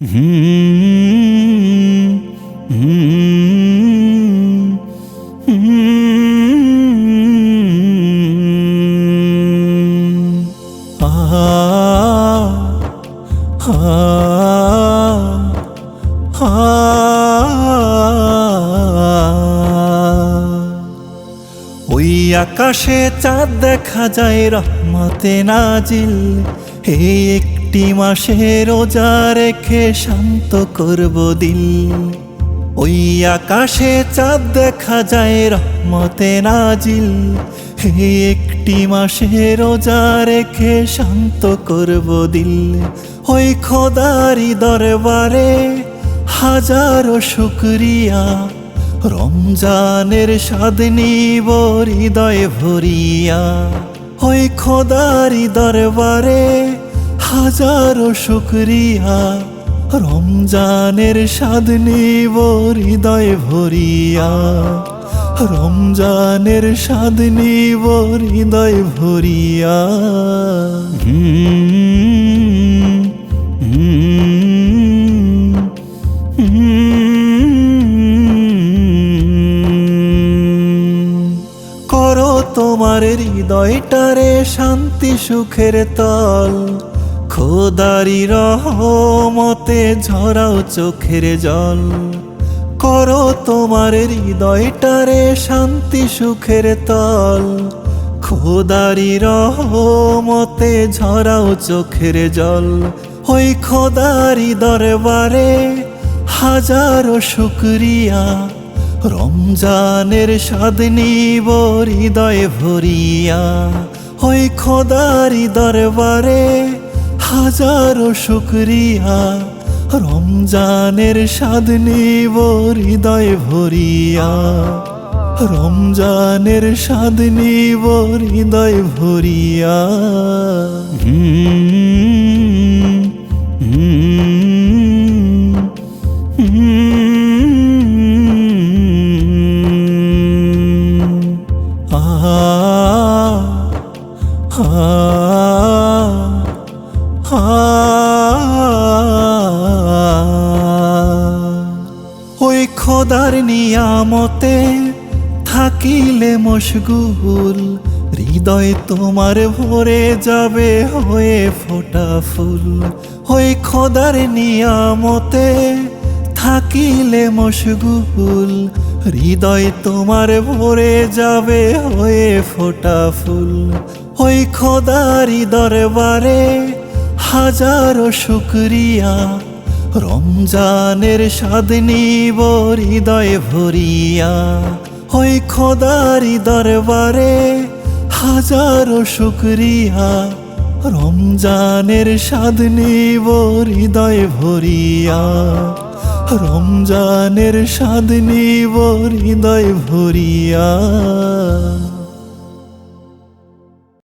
হুম হুম হুম আ ওই আকাশে চাঁদ দেখা যায় রহমতে নাজিল। এই একটি মাসে রোজা রেখে শান্ত করব দিল। ওই আকাশে চাঁদ দেখা যায় রহমতে নাজিল। এই একটি মাসে রোজা রেখে শান্ত করব দিল। ওই খোদারি দরবারে হাজারো শুকরিয়া, রমজানের স্বাদ নিব হৃদয় ভরিয়া। ওই খোদারি দরবারে হাজারো শুকরিয়া, রমজানের স্বাদ নিব হৃদয় ভরিয়া। রমজানের স্বাদ নিব হৃদয় ভরিয়া। করো তোমার হৃদয়টারে শান্তি সুখের তল। খোদারি রহমতে ঝরাও চোখের জল। করো তোমার হৃদয়টারে শান্তি সুখের তল। খোদারি রহমতে ঝরাও চোখের জল। ওই খোদারি দরবারে হাজারো শুকরিয়া, রমজানের স্বাদ নিব হৃদয় ভরিয়া। ওই খোদারি দরবারে হাজারো শুকরিয়া, রমজানের স্বাদ নিব হৃদয় ভরিয়া। রমজানের স্বাদ নিব হৃদয় ভরিয়া। ওই খোদার নিয়ামতে থাকিলে মশগুল, হৃদয় তোমার ভরে যাবে হয়ে ফোটা ফুল। ওই খোদার নিয়ামতে থাকিলে মশগুল, হৃদয় তোমার ভরে যাবে হয়ে ফোটা ফুল। ওই খোদারি দরবারে হাজারো শুকরিয়া, রমজানের স্বাদ নিব হৃদয় ভরিয়া। ওই খোদারি দরবারে হাজারো শুকরিয়া, রমজানের স্বাদ নিব হৃদয় ভরিয়া। রমজানের স্বাদ নিব হৃদয় ভরিয়া।